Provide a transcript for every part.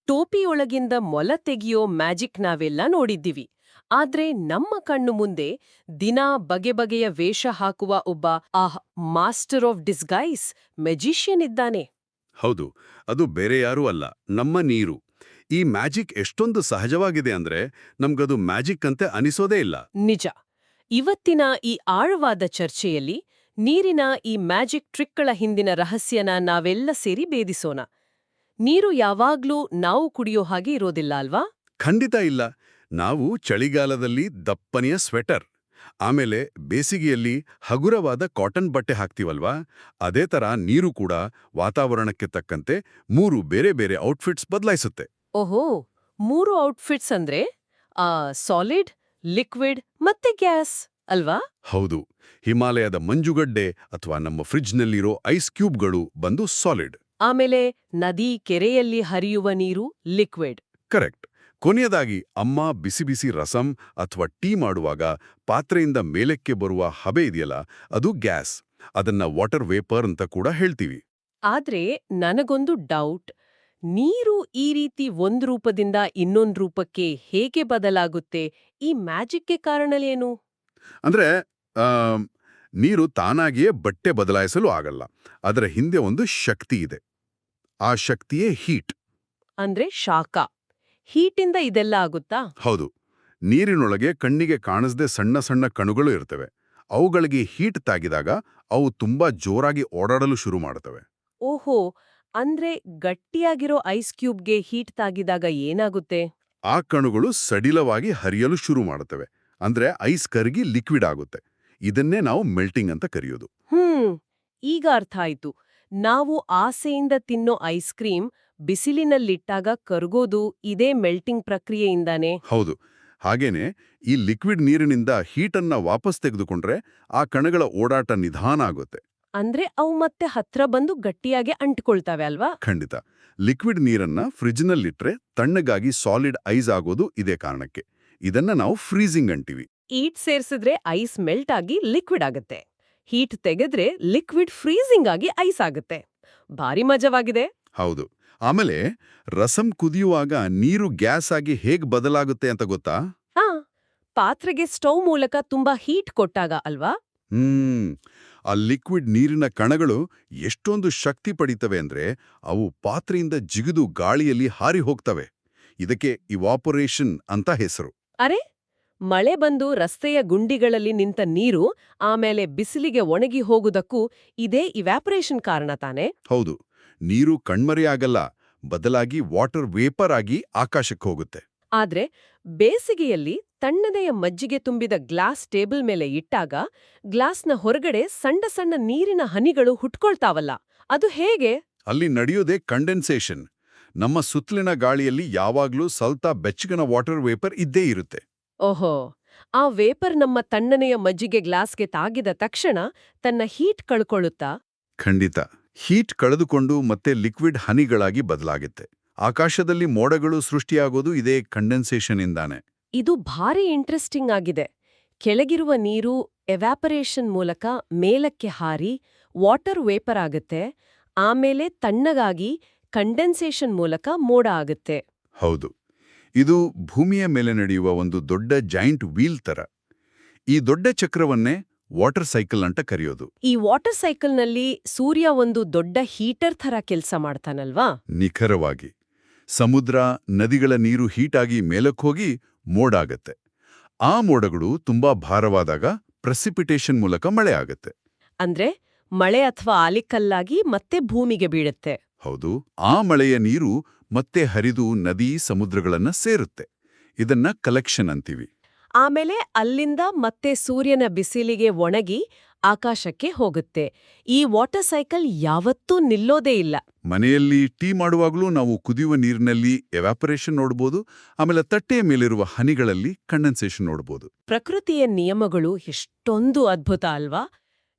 ಟೋಪಿಯೊಳಗಿಂದ ಮೊಲ ತೆಗೆಯೋ ಮ್ಯಾಜಿಕ್ ನಾವೆಲ್ಲ ನೋಡಿದ್ದೀವಿ. ಆದ್ರೆ ನಮ್ಮ ಕಣ್ಣು ಮುಂದೆ ದಿನಾ ಬಗೆ ಬಗೆಯ ವೇಷ ಹಾಕುವ ಒಬ್ಬ ಮಾಸ್ಟರ್ ಆಫ್ ಡಿಸ್ಗೈಸ್ ಮೆಜಿಷಿಯನ್ ಇದ್ದಾನೆ. ಹೌದು, ಅದು ಬೇರೆ ಯಾರೂ ಅಲ್ಲ, ನಮ್ಮ ನೀರು. ಈ ಮ್ಯಾಜಿಕ್ ಎಷ್ಟೊಂದು ಸಹಜವಾಗಿದೆ ಅಂದ್ರೆ ನಮ್ಗದು ಮ್ಯಾಜಿಕ್ ಅಂತೆ ಅನಿಸೋದೇ ಇಲ್ಲ. ನಿಜ. ಇವತ್ತಿನ ಈ ಆಳವಾದ ಚರ್ಚೆಯಲ್ಲಿ ನೀರಿನ ಈ ಮ್ಯಾಜಿಕ್ ಟ್ರಿಕ್ಗಳ ಹಿಂದಿನ ರಹಸ್ಯನ ನಾವೆಲ್ಲ ಸೇರಿ ಭೇದಿಸೋಣ. ನೀರು ಯಾವಾಗ್ಲೂ ನಾವು ಕುಡಿಯೋ ಹಾಗೆ ಇರೋದಿಲ್ಲ ಅಲ್ವಾ? ಖಂಡಿತ ಇಲ್ಲ. ನಾವು ಚಳಿಗಾಲದಲ್ಲಿ ದಪ್ಪನೆಯ ಸ್ವೆಟರ್, ಆಮೇಲೆ ಬೇಸಿಗೆಯಲ್ಲಿ ಹಗುರವಾದ ಕಾಟನ್ ಬಟ್ಟೆ ಹಾಕ್ತೀವಲ್ವಾ, ಅದೇ ತರ ನೀರು ಕೂಡ ವಾತಾವರಣಕ್ಕೆ ತಕ್ಕಂತೆ 3 ಬೇರೆ ಬೇರೆ ಔಟ್ಫಿಟ್ಸ್ ಬದಲಾಯಿಸುತ್ತೆ. ಓಹೋ, 3 ಔಟ್ಫಿಟ್ಸ್ ಅಂದ್ರೆ ಸಾಲಿಡ್, ಲಿಕ್ವಿಡ್ ಮತ್ತೆ ಗ್ಯಾಸ್ ಅಲ್ವಾ? ಹೌದು. ಹಿಮಾಲಯದ ಮಂಜುಗಡ್ಡೆ ಅಥವಾ ನಮ್ಮ ಫ್ರಿಡ್ಜ್ನಲ್ಲಿರೋ ಐಸ್ ಕ್ಯೂಬ್ಗಳು ಬಂದು ಸಾಲಿಡ್. ಆಮೇಲೆ ನದಿ, ಕೆರೆಯಲ್ಲಿ ಹರಿಯುವ ನೀರು ಲಿಕ್ವಿಡ್. ಕರೆಕ್ಟ್. ಕೊನೆಯದಾಗಿ ಅಮ್ಮ ಬಿಸಿ ಬಿಸಿ ರಸಂ ಅಥವಾ ಟೀ ಮಾಡುವಾಗ ಪಾತ್ರೆಯಿಂದ ಮೇಲಕ್ಕೆ ಬರುವ ಹಬೆ ಇದೆಯಲ್ಲ, ಅದು ಗ್ಯಾಸ್. ಅದನ್ನ ವಾಟರ್ ವೇಪರ್ ಅಂತ ಕೂಡ ಹೇಳ್ತೀವಿ. ಆದ್ರೆ ನನಗೊಂದು ಡೌಟ್. ನೀರು ಈ ರೀತಿ ಒಂದ್ ರೂಪದಿಂದ ಇನ್ನೊಂದ್ ರೂಪಕ್ಕೆ ಹೇಗೆ ಬದಲಾಗುತ್ತೆ? ಈ ಮ್ಯಾಜಿಕ್ಗೆ ಕಾರಣಲೇನು? ಅಂದ್ರೆ ನೀರು ತಾನಾಗಿಯೇ ಬಟ್ಟೆ ಬದಲಾಯಿಸಲು ಆಗಲ್ಲ. ಅದರ ಹಿಂದೆ ಒಂದು ಶಕ್ತಿ ಇದೆ. ಆ ಶಕ್ತಿಯೇ ಹೀಟ್. ಅಂದ್ರೆ ಶಾಖ. ಹೀಟಿಂದ ಇದೆಲ್ಲ ಆಗುತ್ತಾ? ಹೌದು. ನೀರಿನೊಳಗೆ ಕಣ್ಣಿಗೆ ಕಾಣಿಸದೆ ಸಣ್ಣ ಸಣ್ಣ ಕಣುಗಳು ಇರ್ತವೆ. ಅವುಗಳಿಗೆ ಹೀಟ್ ತಾಗಿದಾಗ ಅವು ತುಂಬಾ ಜೋರಾಗಿ ಓಡಾಡಲು ಶುರು ಮಾಡುತ್ತವೆ. ಓಹೋ, ಅಂದ್ರೆ ಗಟ್ಟಿಯಾಗಿರೋ ಐಸ್ ಕ್ಯೂಬ್ಗೆ ಹೀಟ್ ತಾಗಿದಾಗ ಏನಾಗುತ್ತೆ? ಆ ಕಣುಗಳು ಸಡಿಲವಾಗಿ ಹರಿಯಲು ಶುರು ಮಾಡುತ್ತವೆ. ಅಂದ್ರೆ ಐಸ್ ಕರಗಿ ಲಿಕ್ವಿಡ್ ಆಗುತ್ತೆ. ಇದನ್ನೇ ನಾವು ಮೆಲ್ಟಿಂಗ್ ಅಂತ ಕರೆಯೋದು. ಈಗ ಅರ್ಥ ಆಯ್ತು. ನಾವು ಆಸೆಯಿಂದ ತಿನ್ನೋ ಐಸ್ ಕ್ರೀಮ್ ಬಿಸಿಲಿನಲ್ಲಿಟ್ಟಾಗ ಕರಗೋದು ಇದೇ ಮೆಲ್ಟಿಂಗ್ ಪ್ರಕ್ರಿಯೆಯಿಂದಾನೇ? ಹೌದು. ಹಾಗೇನೆ ಈ ಲಿಕ್ವಿಡ್ ನೀರಿನಿಂದ ಹೀಟನ್ನ ವಾಪಸ್ ತೆಗೆದುಕೊಂಡ್ರೆ ಆ ಕಣಗಳ ಓಡಾಟ ನಿಧಾನ ಆಗುತ್ತೆ. ಅಂದ್ರೆ ಅವು ಮತ್ತೆ ಹತ್ರ ಬಂದು ಗಟ್ಟಿಯಾಗಿ ಅಂಟ್ಕೊಳ್ತಾವೆ ಅಲ್ವಾ? ಖಂಡಿತ. ಲಿಕ್ವಿಡ್ ನೀರನ್ನ ಫ್ರಿಡ್ಜ್ನಲ್ಲಿಟ್ರೆ ತಣ್ಣಗಾಗಿ ಸಾಲಿಡ್ ಐಸ್ ಆಗೋದು ಇದೇ ಕಾರಣಕ್ಕೆ. ಇದನ್ನ ನಾವು ಫ್ರೀಸಿಂಗ್ ಅಂತೀವಿ. ಹೀಟ್ ಸೇರ್ಸಿದ್ರೆ ಐಸ್ ಮೆಲ್ಟ್ ಆಗಿ ಲಿಕ್ವಿಡ್ ಆಗುತ್ತೆ. ಹೀಟ್ ತೆಗೆದ್ರೆ ಲಿಕ್ವಿಡ್ ಫ್ರೀಸಿಂಗ್ ಆಗಿ ಐಸ್ ಆಗುತ್ತೆ. ಭಾರಿ ಮಜವಾಗಿದೆ. ಹೌದು. ಆಮೇಲೆ ರಸಂ ಕುದಿಯುವಾಗ ನೀರು ಗ್ಯಾಸ್ ಆಗಿ ಹೇಗ್ ಬದಲಾಗುತ್ತೆ ಅಂತ ಗೊತ್ತಾ? ಹಾ, ಪಾತ್ರೆಗೆ ಸ್ಟವ್ ಮೂಲಕ ತುಂಬಾ ಹೀಟ್ ಕೊಟ್ಟಾಗ ಅಲ್ವಾ? ಆ ಲಿಕ್ವಿಡ್ ನೀರಿನ ಕಣಗಳು ಎಷ್ಟೊಂದು ಶಕ್ತಿ ಪಡಿತವೆ ಅಂದ್ರೆ ಅವು ಪಾತ್ರೆಯಿಂದ ಜಿಗಿದು ಗಾಳಿಯಲ್ಲಿ ಹಾರಿ ಹೋಗ್ತವೆ. ಇದಕ್ಕೆ ಇವಾಪೊರೇಷನ್ ಅಂತ ಹೆಸರು. ಅರೆ, ಮಳೆ ಬಂದು ರಸ್ತೆಯ ಗುಂಡಿಗಳಲ್ಲಿ ನಿಂತ ನೀರು ಆಮೇಲೆ ಬಿಸಿಲಿಗೆ ಒಣಗಿ ಹೋಗುವುದಕ್ಕೂ ಇದೇ ಇವ್ಯಾಪರೇಷನ್ ಕಾರಣ ತಾನೆ? ಹೌದು. ನೀರು ಕಣ್ಮರೆಯಾಗಲ್ಲ, ಬದಲಾಗಿ ವಾಟರ್ ವೇಪರ್ ಆಗಿ ಆಕಾಶಕ್ಕೆ ಹೋಗುತ್ತೆ. ಆದ್ರೆ ಬೇಸಿಗೆಯಲ್ಲಿ ತಣ್ಣನೆಯ ಮಜ್ಜಿಗೆ ತುಂಬಿದ ಗ್ಲಾಸ್ ಟೇಬಲ್ ಮೇಲೆ ಇಟ್ಟಾಗ ಗ್ಲಾಸ್ನ ಹೊರಗಡೆ ಸಣ್ಣ ಸಣ್ಣ ನೀರಿನ ಹನಿಗಳು ಹುಟ್ಕೊಳ್ತಾವಲ್ಲ, ಅದು ಹೇಗೆ? ಅಲ್ಲಿ ನಡೆಯೋದೇ ಕಂಡೆನ್ಸೇಷನ್. ನಮ್ಮ ಸುತ್ತಲಿನ ಗಾಳಿಯಲ್ಲಿ ಯಾವಾಗ್ಲೂ ಸ್ವಲ್ಪ ಬೆಚ್ಚಗಿನ ವಾಟರ್ ವೇಪರ್ ಇದ್ದೇ ಇರುತ್ತೆ. ಓಹೋ, ಆ ವೇಪರ್ ನಮ್ಮ ತಣ್ಣನೆಯ ಮಜ್ಜಿಗೆ ಗ್ಲಾಸ್ಗೆ ತಾಗಿದ ತಕ್ಷಣ ತನ್ನ ಹೀಟ್ ಕಳ್ಕೊಳ್ಳುತ್ತಾ? ಖಂಡಿತ. ಹೀಟ್ ಕಳೆದುಕೊಂಡು ಮತ್ತೆ ಲಿಕ್ವಿಡ್ ಹನಿಗಳಾಗಿ ಬದಲಾಗುತ್ತೆ. ಆಕಾಶದಲ್ಲಿ ಮೋಡಗಳು ಸೃಷ್ಟಿಯಾಗೋದು ಇದೇ ಕಂಡೆನ್ಸೇಷನ್ ಇಂದಾನೆ. ಇದು ಭಾರಿ ಇಂಟ್ರೆಸ್ಟಿಂಗ್ ಆಗಿದೆ. ಕೆಳಗಿರುವ ನೀರು ಎವ್ಯಾಪರೇಷನ್ ಮೂಲಕ ಮೇಲಕ್ಕೆ ಹಾರಿ ವಾಟರ್ ವೇಪರ್ ಆಗುತ್ತೆ, ಆಮೇಲೆ ತಣ್ಣಗಾಗಿ ಕಂಡೆನ್ಸೇಷನ್ ಮೂಲಕ ಮೋಡ ಆಗುತ್ತೆ. ಹೌದು. ಇದು ಭೂಮಿಯ ಮೇಲೆ ನಡೆಯುವ ಒಂದು ದೊಡ್ಡ ಜಾಯಿಂಟ್ ವೀಲ್ ತರ. ಈ ದೊಡ್ಡ ಚಕ್ರವನ್ನೇ ವಾಟರ್ ಸೈಕಲ್ ಅಂತ ಕರೆಯೋದು. ಈ ವಾಟರ್ ಸೈಕಲ್ನಲ್ಲಿ ಸೂರ್ಯ ಒಂದು ದೊಡ್ಡ ಹೀಟರ್ ಥರ ಕೆಲಸ ಮಾಡ್ತಾನಲ್ವಾ? ನಿಖರವಾಗಿ. ಸಮುದ್ರ, ನದಿಗಳ ನೀರು ಹೀಟಾಗಿ ಮೇಲಕ್ಕೋಗಿ ಮೋಡಾಗತ್ತೆ. ಆ ಮೋಡಗಳು ತುಂಬಾ ಭಾರವಾದಾಗ ಪ್ರೆಸಿಪಿಟೇಷನ್ ಮೂಲಕ ಮಳೆ ಆಗತ್ತೆ. ಅಂದ್ರೆ ಮಳೆ ಅಥವಾ ಆಲಿಕಲ್ಲಾಗಿ ಮತ್ತೆ ಭೂಮಿಗೆ ಬೀಳುತ್ತೆ. ಹೌದು. ಆ ಮಳೆಯ ನೀರು ಮತ್ತೆ ಹರಿದು ನದಿ, ಸಮುದ್ರಗಳನ್ನ ಸೇರುತ್ತೆ. ಇದನ್ನ ಕಲೆಕ್ಷನ್ ಅಂತೀವಿ. ಆಮೇಲೆ ಅಲ್ಲಿಂದ ಮತ್ತೆ ಸೂರ್ಯನ ಬಿಸಿಲಿಗೆ ಒಣಗಿ ಆಕಾಶಕ್ಕೆ ಹೋಗುತ್ತೆ. ಈ ವಾಟರ್ ಸೈಕಲ್ ಯಾವತ್ತೂ ನಿಲ್ಲೋದೇ ಇಲ್ಲ. ಮನೆಯಲ್ಲಿ ಟೀ ಮಾಡುವಾಗಲೂ ನಾವು ಕುದಿಯುವ ನೀರಿನಲ್ಲಿ ಎವಾಪರೇಷನ್ ನೋಡ್ಬೋದು. ಆಮೇಲೆ ತಟ್ಟೆಯ ಮೇಲಿರುವ ಹನಿಗಳಲ್ಲಿ ಕಂಡೆನ್ಸೇಷನ್ ನೋಡ್ಬೋದು. ಪ್ರಕೃತಿಯ ನಿಯಮಗಳು ಎಷ್ಟೊಂದು ಅದ್ಭುತ ಅಲ್ವಾ?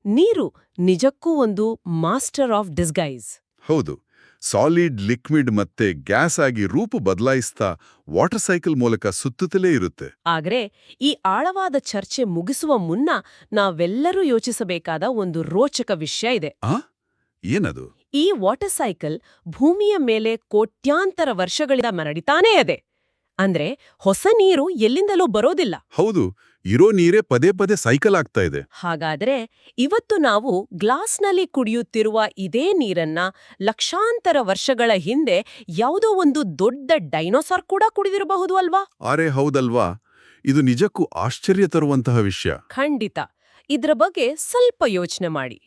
ನೀರು ನಿಜಕ್ಕೂ ಒಂದು ಮಾಸ್ಟರ್ ಆಫ್ ಡಿಸ್ಗೈಸ್. ಹೌದು. ಸಾಲಿಡ್, ಲಿಕ್ವಿಡ್ ಮತ್ತೆ ಗ್ಯಾಸ್ ಆಗಿ ರೂಪು ಬದಲಾಯಿಸ್ತಾ ವಾಟರ್ ಸೈಕಲ್ ಮೂಲಕ ಸುತ್ತುತ್ತಲೇ ಇರುತ್ತೆ. ಆದ್ರೆ ಈ ಆಳವಾದ ಚರ್ಚೆ ಮುಗಿಸುವ ಮುನ್ನ ನಾವೆಲ್ಲರೂ ಯೋಚಿಸಬೇಕಾದ ಒಂದು ರೋಚಕ ವಿಷಯ ಇದೆ. ಏನದು? ಈ ವಾಟರ್ ಸೈಕಲ್ ಭೂಮಿಯ ಮೇಲೆ ಕೋಟ್ಯಾಂತರ ವರ್ಷಗಳಿಂದ ನಡೀತಾನೇ ಇದೆ. ಅಂದ್ರೆ ಹೊಸ ನೀರು ಎಲ್ಲಿಂದಲೂ ಬರೋದಿಲ್ಲ. ಹೌದು, ಇರೋ ನೀರೇ ಪದೇ ಪದೇ ಸೈಕಲ್ ಆಗ್ತಾ ಇದೆ. ಹಾಗಾದ್ರೆ ಇವತ್ತು ನಾವು ಗ್ಲಾಸ್ನಲ್ಲಿ ಕುಡಿಯುತ್ತಿರುವ ಇದೇ ನೀರನ್ನ ಲಕ್ಷಾಂತರ ವರ್ಷಗಳ ಹಿಂದೆ ಯಾವುದೋ ಒಂದು ದೊಡ್ಡ ಡೈನೋಸಾರ್ ಕೂಡ ಕುಡಿದಿರಬಹುದು ಅಲ್ವಾ? ಅರೆ ಹೌದಲ್ವಾ, ಇದು ನಿಜಕ್ಕೂ ಆಶ್ಚರ್ಯ ತರುವಂತಹ ವಿಷಯ. ಖಂಡಿತ. ಇದ್ರ ಬಗ್ಗೆ ಸ್ವಲ್ಪ ಯೋಚನೆ ಮಾಡಿ.